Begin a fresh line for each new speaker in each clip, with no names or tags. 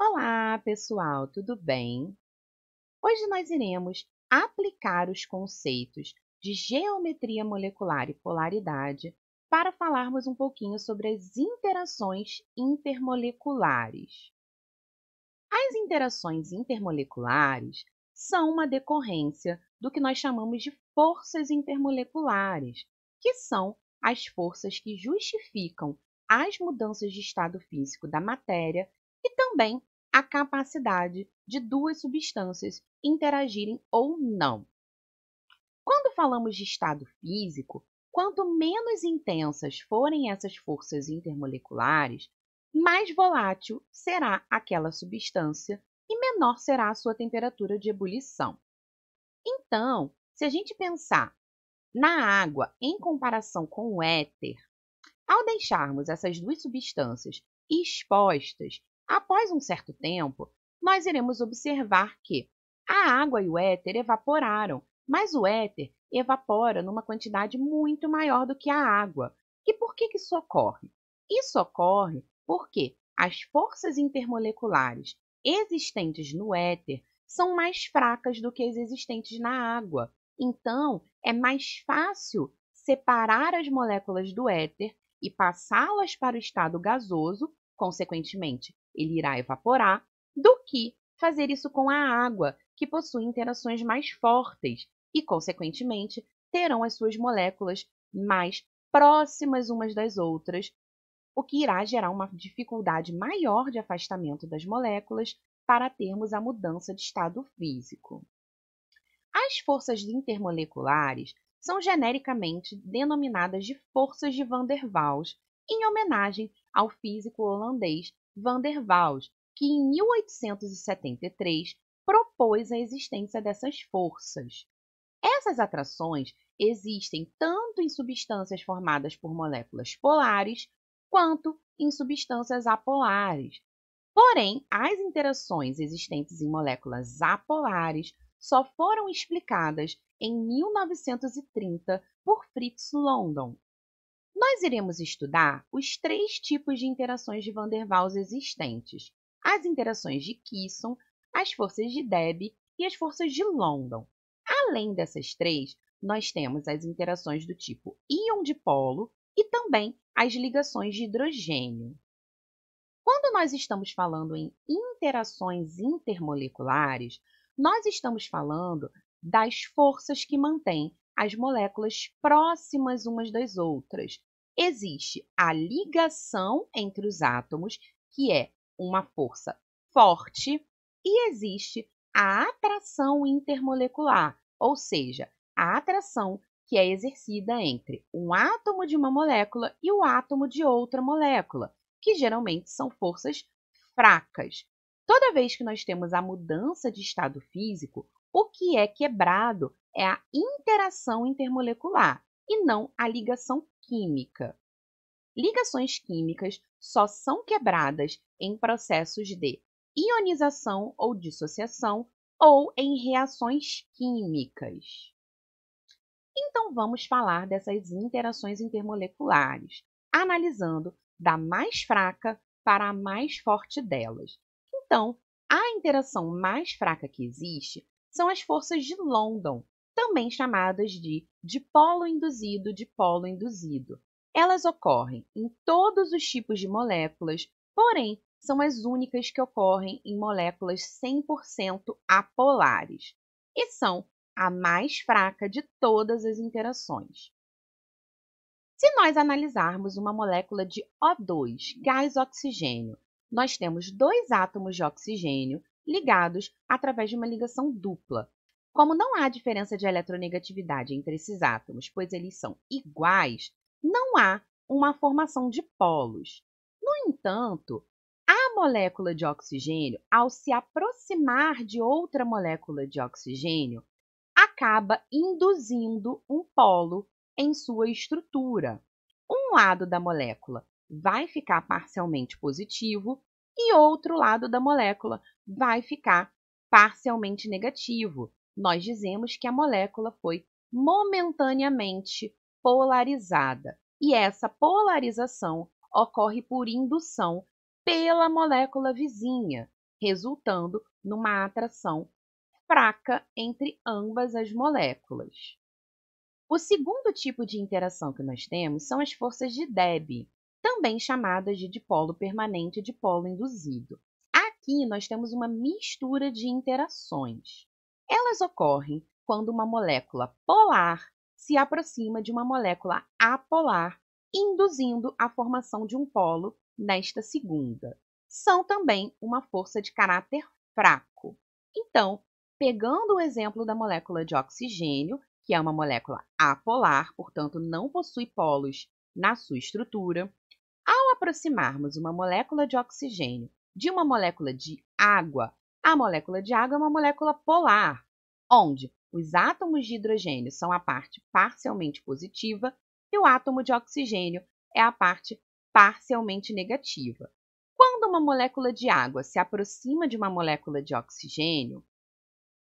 Olá, pessoal, tudo bem? Hoje nós iremos aplicar os conceitos de geometria molecular e polaridade para falarmos um pouquinho sobre as interações intermoleculares. As interações intermoleculares são uma decorrência do que nós chamamos de forças intermoleculares, que são as forças que justificam as mudanças de estado físico da matéria e também a capacidade de duas substâncias interagirem ou não. Quando falamos de estado físico, quanto menos intensas forem essas forças intermoleculares, mais volátil será aquela substância e menor será a sua temperatura de ebulição. Então, se a gente pensar na água em comparação com o éter, ao deixarmos essas duas substâncias expostas, após um certo tempo, nós iremos observar que a água e o éter evaporaram, mas o éter evapora numa quantidade muito maior do que a água. E por que isso ocorre? Isso ocorre porque as forças intermoleculares existentes no éter são mais fracas do que as existentes na água. Então, é mais fácil separar as moléculas do éter e passá-las para o estado gasoso, consequentemente, ele irá evaporar, do que fazer isso com a água, que possui interações mais fortes e, consequentemente, terão as suas moléculas mais próximas umas das outras, o que irá gerar uma dificuldade maior de afastamento das moléculas para termos a mudança de estado físico. As forças intermoleculares são genericamente denominadas de forças de Van der Waals, em homenagem ao físico holandês Van der Waals, que em 1873 propôs a existência dessas forças. Essas atrações existem tanto em substâncias formadas por moléculas polares quanto em substâncias apolares. Porém, as interações existentes em moléculas apolares só foram explicadas em 1930 por Fritz London. Nós iremos estudar os três tipos de interações de Van der Waals existentes: as interações de Kisson, as forças de Debye e as forças de London. Além dessas três, nós temos as interações do tipo íon-dipolo e também as ligações de hidrogênio. Quando nós estamos falando em interações intermoleculares, nós estamos falando das forças que mantêm as moléculas próximas umas das outras. Existe a ligação entre os átomos, que é uma força forte, e existe a atração intermolecular, ou seja, a atração que é exercida entre um átomo de uma molécula e o átomo de outra molécula, que geralmente são forças fracas. Toda vez que nós temos a mudança de estado físico, o que é quebrado é a interação intermolecular e não a ligação química. Ligações químicas só são quebradas em processos de ionização ou dissociação ou em reações químicas. Então, vamos falar dessas interações intermoleculares, analisando da mais fraca para a mais forte delas. Então, a interação mais fraca que existe são as forças de London, também chamadas de dipolo induzido. Elas ocorrem em todos os tipos de moléculas, porém, são as únicas que ocorrem em moléculas 100% apolares, e são a mais fraca de todas as interações. Se nós analisarmos uma molécula de O2, gás oxigênio, nós temos dois átomos de oxigênio ligados através de uma ligação dupla. Como não há diferença de eletronegatividade entre esses átomos, pois eles são iguais, não há uma formação de polos. No entanto, a molécula de oxigênio, ao se aproximar de outra molécula de oxigênio, acaba induzindo um polo em sua estrutura. Um lado da molécula vai ficar parcialmente positivo e outro lado da molécula vai ficar parcialmente negativo. Nós dizemos que a molécula foi momentaneamente polarizada, e essa polarização ocorre por indução pela molécula vizinha. resultando numa atração fraca entre ambas as moléculas. O segundo tipo de interação que nós temos são as forças de Debye, também chamadas de dipolo permanente e dipolo induzido. Aqui nós temos uma mistura de interações. Elas ocorrem quando uma molécula polar se aproxima de uma molécula apolar, induzindo a formação de um polo nesta segunda. São também uma força de caráter fraco. Então, pegando o exemplo da molécula de oxigênio, que é uma molécula apolar, portanto não possui polos na sua estrutura, ao aproximarmos uma molécula de oxigênio de uma molécula de água, a molécula de água é uma molécula polar, onde os átomos de hidrogênio são a parte parcialmente positiva e o átomo de oxigênio é a parte parcialmente negativa. Quando uma molécula de água se aproxima de uma molécula de oxigênio,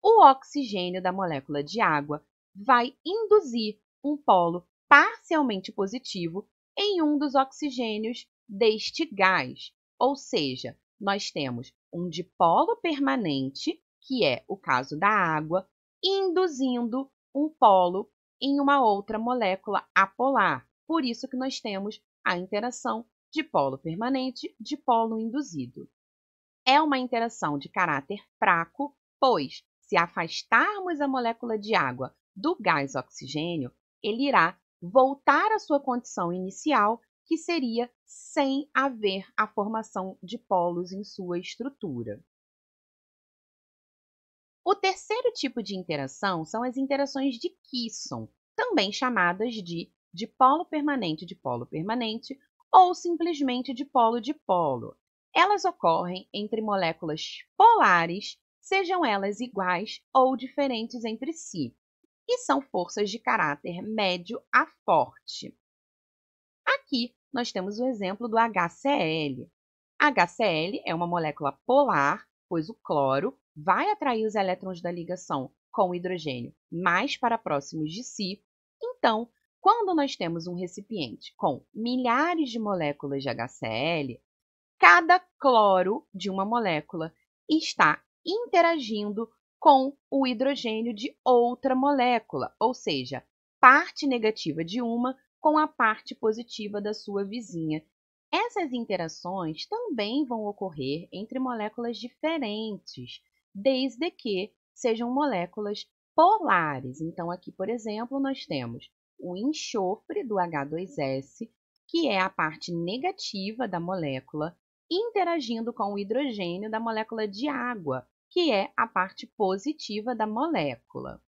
o oxigênio da molécula de água vai induzir um polo parcialmente positivo em um dos oxigênios deste gás, ou seja, nós temos um dipolo permanente, que é o caso da água, induzindo um polo em uma outra molécula apolar. Por isso que nós temos a interação dipolo permanente, dipolo induzido. É uma interação de caráter fraco, pois, se afastarmos a molécula de água do gás oxigênio, ele irá voltar à sua condição inicial, que seria sem haver a formação de polos em sua estrutura. O terceiro tipo de interação são as interações de Kisson, também chamadas de dipolo permanente ou simplesmente dipolo-dipolo. Elas ocorrem entre moléculas polares, sejam elas iguais ou diferentes entre si, e são forças de caráter médio a forte. Aqui nós temos o exemplo do HCl. HCl é uma molécula polar, pois o cloro vai atrair os elétrons da ligação com o hidrogênio mais para próximos de si. Então, quando nós temos um recipiente com milhares de moléculas de HCl, cada cloro de uma molécula está interagindo com o hidrogênio de outra molécula, ou seja, parte negativa de uma com a parte positiva da sua vizinha. Essas interações também vão ocorrer entre moléculas diferentes, desde que sejam moléculas polares. Então, aqui, por exemplo, nós temos o enxofre do H2S, que é a parte negativa da molécula, interagindo com o hidrogênio da molécula de água, que é a parte positiva da molécula.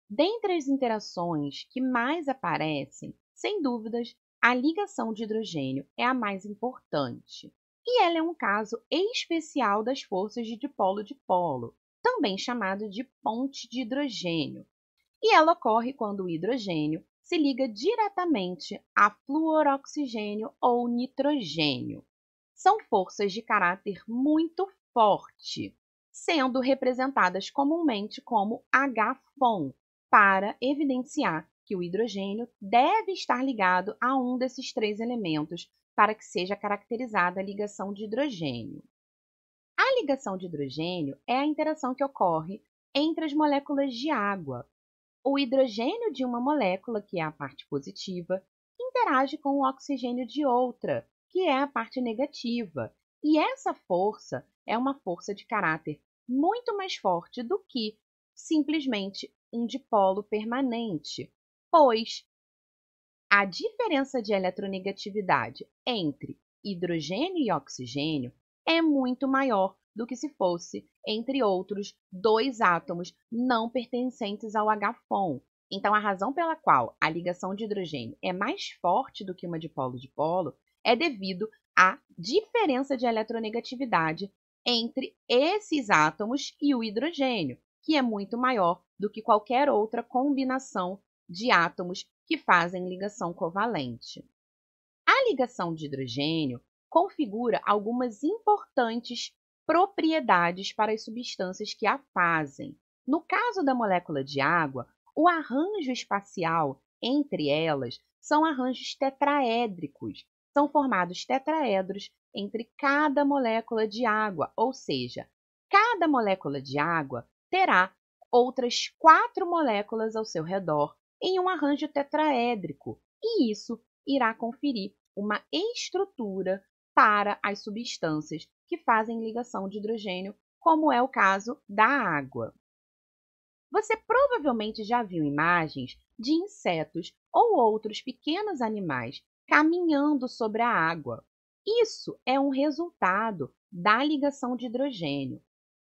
Dentre as interações que mais aparecem, sem dúvidas, a ligação de hidrogênio é a mais importante. E ela é um caso especial das forças de dipolo-dipolo, também chamado de ponte de hidrogênio. E ela ocorre quando o hidrogênio se liga diretamente a fluoroxigênio ou nitrogênio. São forças de caráter muito forte, sendo representadas comumente como H-FON, para evidenciar que o hidrogênio deve estar ligado a um desses três elementos para que seja caracterizada a ligação de hidrogênio. A ligação de hidrogênio é a interação que ocorre entre as moléculas de água. O hidrogênio de uma molécula, que é a parte positiva, interage com o oxigênio de outra, que é a parte negativa. E essa força é uma força de caráter muito mais forte do que simplesmente um dipolo permanente, pois a diferença de eletronegatividade entre hidrogênio e oxigênio é muito maior do que se fosse entre outros dois átomos não pertencentes ao H-FON. Então, a razão pela qual a ligação de hidrogênio é mais forte do que uma dipolo-dipolo é devido à diferença de eletronegatividade entre esses átomos e o hidrogênio, que é muito maior do que qualquer outra combinação de átomos que fazem ligação covalente. A ligação de hidrogênio configura algumas importantes propriedades para as substâncias que a fazem. No caso da molécula de água, o arranjo espacial entre elas são arranjos tetraédricos. São formados tetraedros entre cada molécula de água, ou seja, cada molécula de água terá outras 4 moléculas ao seu redor em um arranjo tetraédrico, e isso irá conferir uma estrutura para as substâncias que fazem ligação de hidrogênio, como é o caso da água. Você provavelmente já viu imagens de insetos ou outros pequenos animais caminhando sobre a água. Isso é um resultado da ligação de hidrogênio.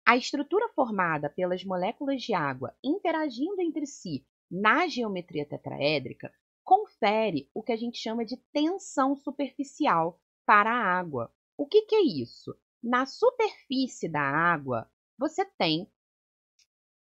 A estrutura formada pelas moléculas de água interagindo entre si na geometria tetraédrica confere o que a gente chama de tensão superficial para a água. O que é isso? Na superfície da água, você tem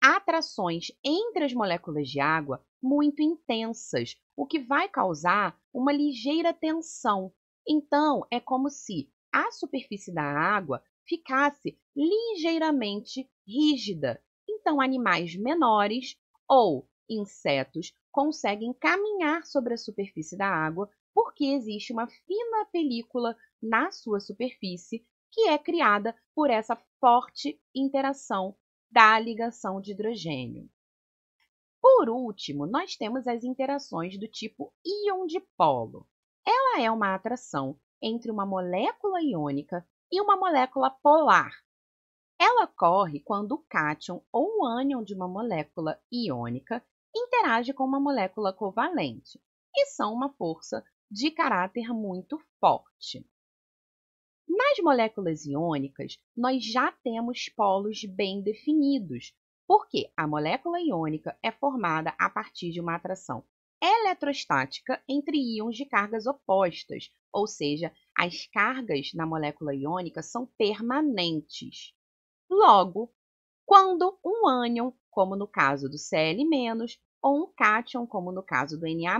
atrações entre as moléculas de água muito intensas, o que vai causar uma ligeira tensão. Então, é como se a superfície da água ficasse ligeiramente rígida. Então, animais menores ou insetos conseguem caminhar sobre a superfície da água porque existe uma fina película na sua superfície que é criada por essa forte interação da ligação de hidrogênio. Por último, nós temos as interações do tipo íon-dipolo. Ela é uma atração entre uma molécula iônica e uma molécula polar. Ela ocorre quando o cátion ou o ânion de uma molécula iônica interage com uma molécula covalente, e são uma força de caráter muito forte. Nas moléculas iônicas, nós já temos polos bem definidos, porque a molécula iônica é formada a partir de uma atração eletrostática entre íons de cargas opostas, ou seja, as cargas na molécula iônica são permanentes. Logo, quando um ânion, como no caso do Cl-, ou um cátion, como no caso do Na+,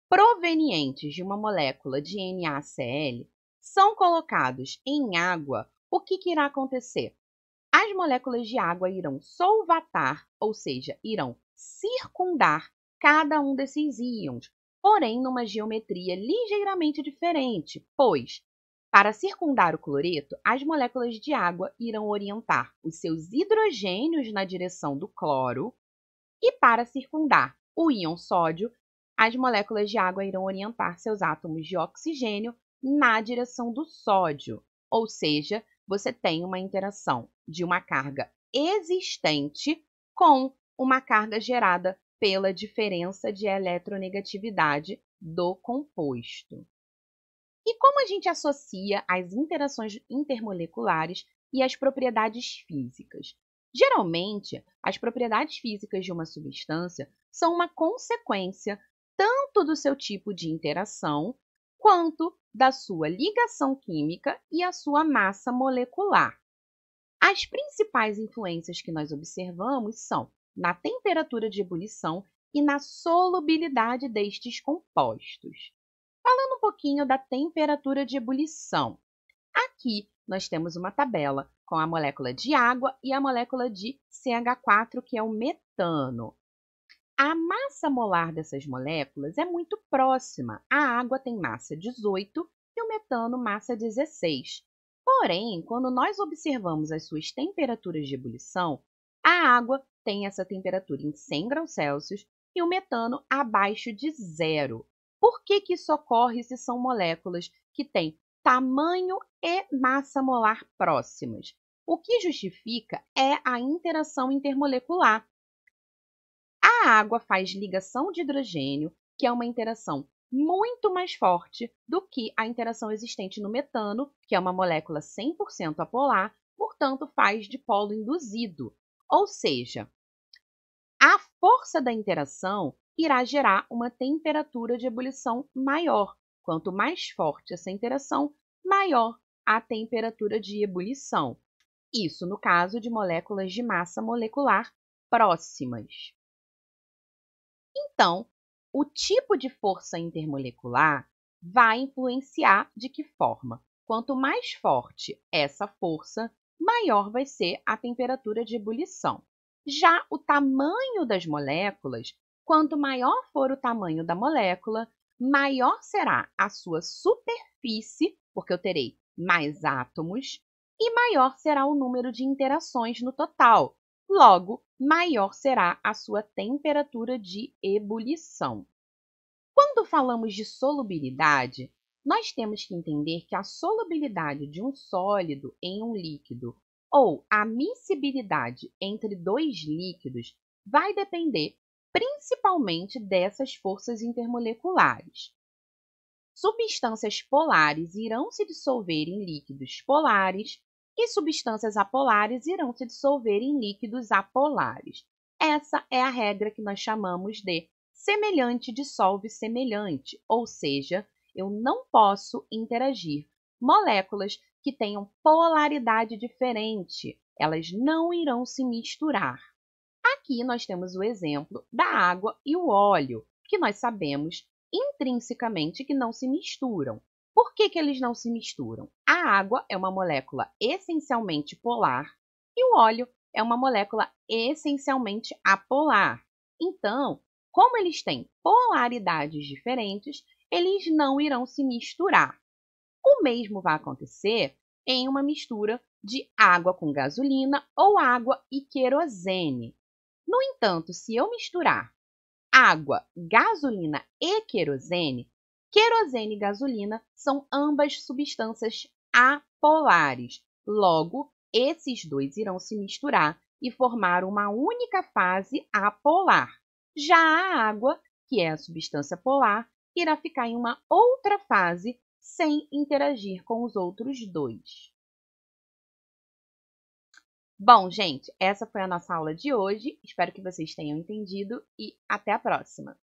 provenientes de uma molécula de NaCl, são colocados em água, o que irá acontecer? As moléculas de água irão solvatar, ou seja, irão circundar cada um desses íons, porém numa geometria ligeiramente diferente, pois, para circundar o cloreto, as moléculas de água irão orientar os seus hidrogênios na direção do cloro, e para circundar o íon sódio, as moléculas de água irão orientar seus átomos de oxigênio na direção do sódio, ou seja, você tem uma interação de uma carga existente com uma carga gerada pela diferença de eletronegatividade do composto. E como a gente associa as interações intermoleculares e as propriedades físicas? Geralmente, as propriedades físicas de uma substância são uma consequência tanto do seu tipo de interação, quanto da sua ligação química e a sua massa molecular. As principais influências que nós observamos são na temperatura de ebulição e na solubilidade destes compostos. Falando um pouquinho da temperatura de ebulição. Aqui nós temos uma tabela com a molécula de água e a molécula de CH4, que é o metano. A massa molar dessas moléculas é muito próxima. A água tem massa 18 e o metano massa 16. Porém, quando nós observamos as suas temperaturas de ebulição, a água tem essa temperatura em 100 graus Celsius e o metano abaixo de zero. Por que isso ocorre se são moléculas que têm tamanho e massa molar próximas? O que justifica é a interação intermolecular. A água faz ligação de hidrogênio, que é uma interação muito mais forte do que a interação existente no metano, que é uma molécula 100% apolar, portanto, faz dipolo induzido. Ou seja, a força da interação irá gerar uma temperatura de ebulição maior. Quanto mais forte essa interação, maior a temperatura de ebulição. Isso no caso de moléculas de massa molecular próximas. Então, o tipo de força intermolecular vai influenciar de que forma? Quanto mais forte essa força, maior vai ser a temperatura de ebulição. Já o tamanho das moléculas, quanto maior for o tamanho da molécula, maior será a sua superfície, porque eu terei mais átomos e maior será o número de interações no total. Logo, maior será a sua temperatura de ebulição. Quando falamos de solubilidade, nós temos que entender que a solubilidade de um sólido em um líquido ou a miscibilidade entre dois líquidos vai depender principalmente dessas forças intermoleculares. Substâncias polares irão se dissolver em líquidos polares e substâncias apolares irão se dissolver em líquidos apolares. Essa é a regra que nós chamamos de semelhante dissolve semelhante, ou seja, eu não posso interagir moléculas que tenham polaridade diferente, elas não irão se misturar. Aqui nós temos o exemplo da água e o óleo, que nós sabemos intrinsecamente que não se misturam. Por que eles não se misturam? A água é uma molécula essencialmente polar e o óleo é uma molécula essencialmente apolar. Então, como eles têm polaridades diferentes, eles não irão se misturar. O mesmo vai acontecer em uma mistura de água com gasolina ou água e querosene. No entanto, se eu misturar água, gasolina e querosene, querosene e gasolina são ambas substâncias apolares. Logo, esses dois irão se misturar e formar uma única fase apolar. Já a água, que é a substância polar, irá ficar em uma outra fase sem interagir com os outros dois. Bom, gente, essa foi a nossa aula de hoje. Espero que vocês tenham entendido e até a próxima!